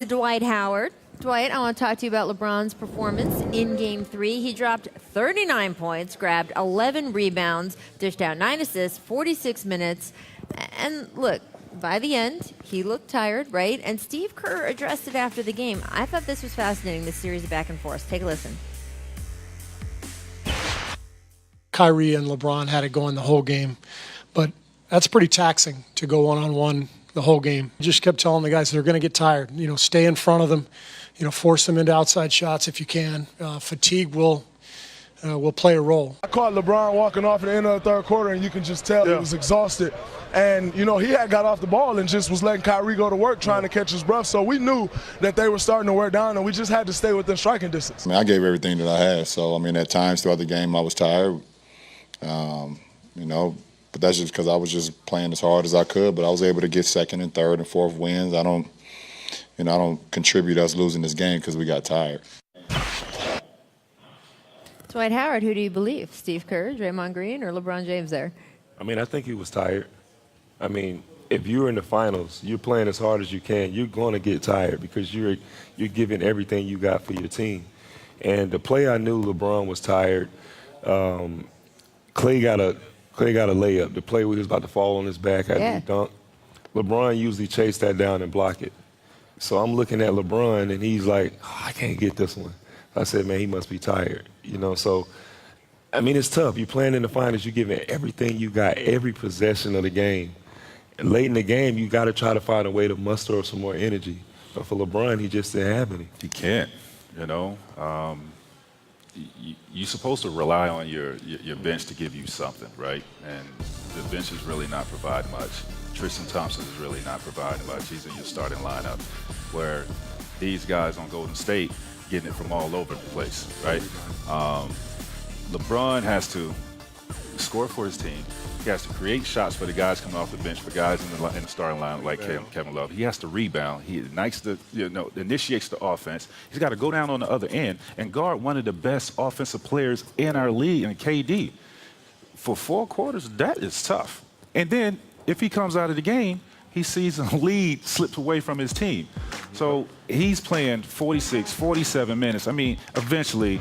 Dwight Howard. Dwight, I want to talk to you about LeBron's performance in Game 3. He dropped 39 points, grabbed 11 rebounds, dished out 9 assists, 46 minutes. And look, by the end, he looked tired, right? And Steve Kerr addressed it after the game. I thought this was fascinating, this series of back and forth. Take a listen. Kyrie and LeBron had it going the whole game, but that's pretty taxing to go one-on-one the whole game. Just kept telling the guys they're going to get tired. You know, stay in front of them. You know, force them into outside shots if you can. Fatigue will play a role. I caught LeBron walking off at the end of the third quarter, and you can just tell he was exhausted. And, you know, he had got off the ball and just was letting Kyrie go to work trying to catch his breath. So we knew that they were starting to wear down, and we just had to stay within striking distance. I mean, I gave everything that I had. So, I mean, at times throughout the game I was tired, you know, but that's just because I was just playing as hard as I could. But I was able to get second and third and fourth wins. I don't contribute us losing this game because we got tired. Dwight Howard, who do you believe? Steve Kerr, Draymond Green, or LeBron James there? I mean, I think he was tired. I mean, if you're in the finals, you're playing as hard as you can, you're going to get tired because you're giving everything you got for your team. And the play, I knew LeBron was tired. Clay got a layup. The play where he was about to fall on his back after he dunked. LeBron usually chased that down and block it. So I'm looking at LeBron, and he's like, oh, I can't get this one. I said, man, he must be tired. You know, so, I mean, it's tough. You're playing in the finals. You're giving everything you got, every possession of the game. And late in the game, you got to try to find a way to muster up some more energy. But for LeBron, he just didn't have any. He can't, you know. You're supposed to rely on your bench to give you something, right? And the bench is really not providing much. Tristan Thompson is really not providing much. He's in your starting lineup, where these guys on Golden State getting it from all over the place, right? LeBron has to score for his team. He has to create shots for the guys coming off the bench, for guys in the starting line like Kevin Love. He has to rebound. He initiates the offense. He's got to go down on the other end and guard one of the best offensive players in our league, and KD. For 4 quarters, that is tough. And then if he comes out of the game, he sees a lead slipped away from his team. So he's playing 46, 47 minutes. I mean, eventually,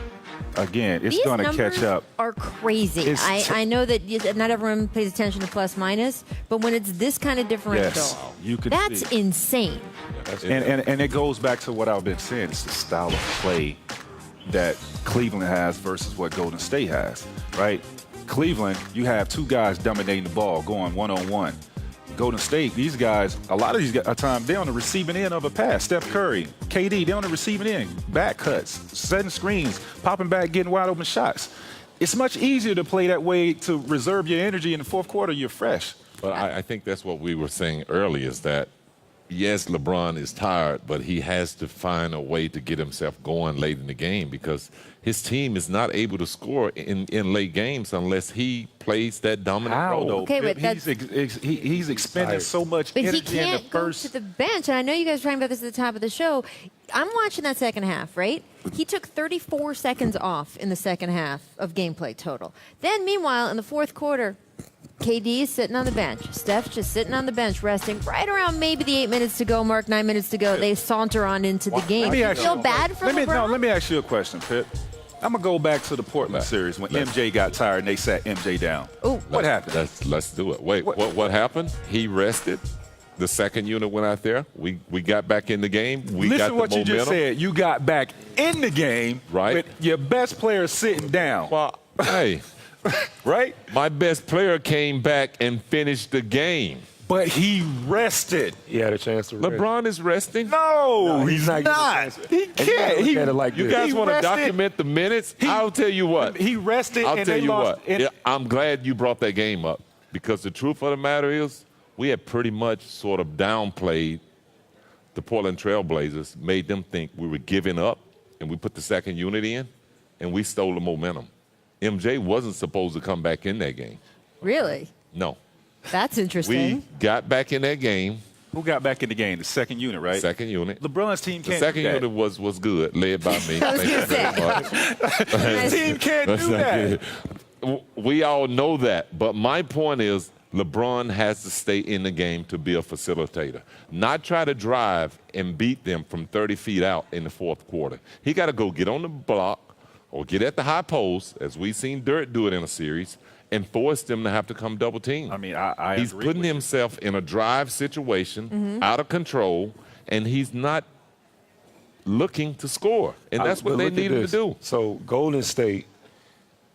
again, it's going to catch up. These numbers are crazy. I know that not everyone pays attention to plus minus, but when it's this kind of differential, that's insane. And it goes back to what I've been saying. It's the style of play that Cleveland has versus what Golden State has, right? Cleveland, you have 2 guys dominating the ball, going one-on-one. Golden State, these guys, a lot of these times, they're on the receiving end of a pass. Steph Curry, KD, they're on the receiving end. Back cuts, setting screens, popping back, getting wide open shots. It's much easier to play that way, to reserve your energy in the fourth quarter. You're fresh. But I think that's what we were saying earlier, is that, yes, LeBron is tired, but he has to find a way to get himself going late in the game, because his team is not able to score in late games unless he plays that dominant role. Okay, but he's expending so much energy in the first. But he can't go to the bench, and I know you guys were talking about this at the top of the show. I'm watching that second half, right? He took 34 seconds off in the second half of gameplay total. Then, meanwhile, in the fourth quarter, KD is sitting on the bench. Steph's just sitting on the bench, resting right around maybe the 8 minutes to go mark, 9 minutes to go. They saunter on into the game. You feel bad for LeBron? Let me ask you a question, Pip. I'm going to go back to the Portland series when MJ got tired and they sat MJ down. What happened? Let's do it. Wait, what happened? He rested. The second unit went out there. We got back in the game. Listen to what you just said. You got back in the game with your best player sitting down. Well, hey. Right? My best player came back and finished the game. But he rested. He had a chance to rest. LeBron is resting? No, he's not. He can't. You guys want to document the minutes? I'll tell you what. He rested I'll and tell they you lost. what. I'm glad you brought that game up, because the truth of the matter is we had pretty much sort of downplayed the Portland Trail Blazers, made them think we were giving up, and we put the second unit in, and we stole the momentum. MJ wasn't supposed to come back in that game. Really? No. That's interesting. We got back in that game. Who got back in the game? The second unit, right? Second unit. LeBron's team can't The second do that. unit was good, led by me. I was going to say. His team can't do that. We all know that. But my point is, LeBron has to stay in the game to be a facilitator, not try to drive and beat them from 30 feet out in the fourth quarter. He got to go get on the block or get at the high post, as we've seen Dirk do it in a series, and force them to have to come double team. I mean, he's agree putting with himself in a drive situation, out of control, and he's not looking to score. And that's what they need him to do. So Golden State,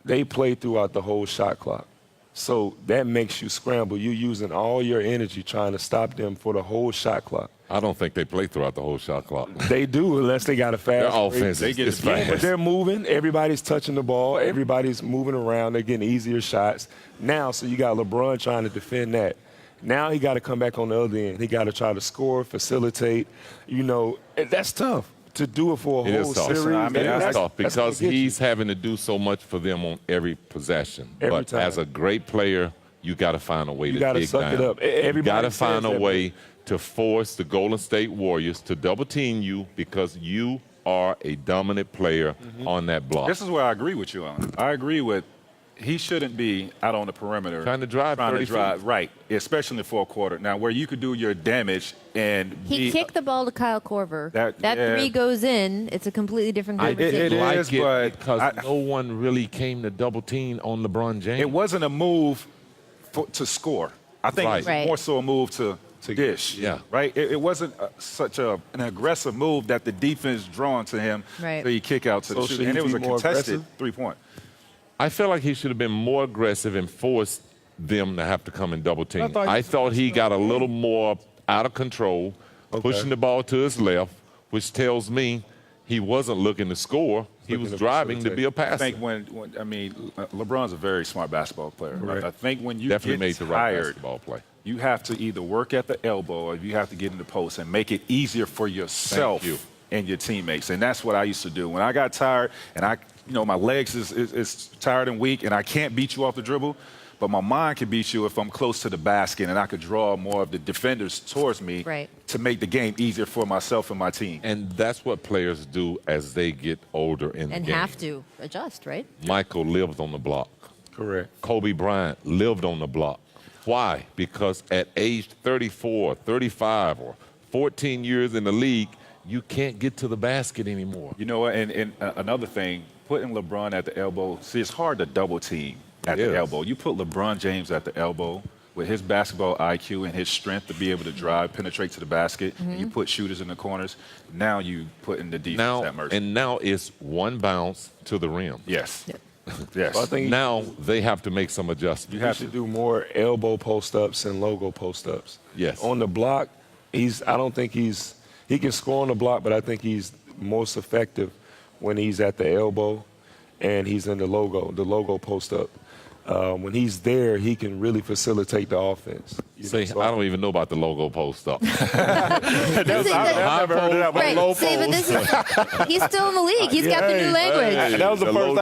they play throughout the whole shot clock. So that makes you scramble. You're using all your energy trying to stop them for the whole shot clock. I don't think they play throughout the whole shot clock. They do, unless they got a fast Their break. offense is fast. But they're moving. Everybody's touching the ball. Everybody's moving around. They're getting easier shots. Now, so you got LeBron trying to defend that. Now he got to come back on the other end. He got to try to score, facilitate. You know, that's tough to do it for a whole series. I mean, that's tough because he's having to do so much for them on every possession. Every but time. As a great player, you got to find a way to dig suck down. it up. You got to find a way to force the Golden State Warriors to double team you because you are a dominant player on that block. This is where I agree with you on. I agree with he shouldn't be out on the perimeter trying to drive 30 feet. Right, especially in the fourth quarter. Now, where you could do your damage and He kicked the ball to Kyle Korver. That yeah. three goes in. It's a completely different I conversation. didn't like is, it but because no one really came to double team on LeBron James. It wasn't a move to score. I think it was more so a move to dish. Yeah. Right? It wasn't such an aggressive move that the defense drawn to him Right. so he kick out to the shoot. And it was a contested three-point. I felt like he should have been more aggressive and forced them to have to come and double team. I thought he got a little more out of control, pushing the ball to his left, which tells me he wasn't looking to score. He was driving to be a passer. I think LeBron's a very smart basketball player. Right. I think when you Definitely get made the right tired, basketball play. you have to either work at the elbow or you have to get in the post and make it easier for yourself and your teammates. And that's what I used to do. When I got tired and my legs is tired and weak and I can't beat you off the dribble, but my mind can beat you if I'm close to the basket and I could draw more of the defenders towards me to make the game easier for myself and my team. And that's what players do as they get older in the game. And have to adjust, right? Michael lived on the block. Correct. Kobe Bryant lived on the block. Why? Because at age 34, 35, or 14 years in the league, you can't get to the basket anymore. You know what? And another thing, putting LeBron at the elbow, see, it's hard to double team at the elbow. You put LeBron James at the elbow with his basketball IQ and his strength to be able to drive, penetrate to the basket, and you put shooters in the corners. Now you put in the defense at mercy. And now it's one bounce to the rim. Yes. Yes. So I think now they have to make some adjustments. you have to do more elbow post-ups and logo post-ups. Yes. On the block, I don't think he can score on the block, but I think he's most effective when he's at the elbow and he's in the logo post-up. When he's there, he can really facilitate the offense. I don't even know about the logo post-up. I've never heard of that. Right. See, but he's still in the league. He's got the new language. That was the first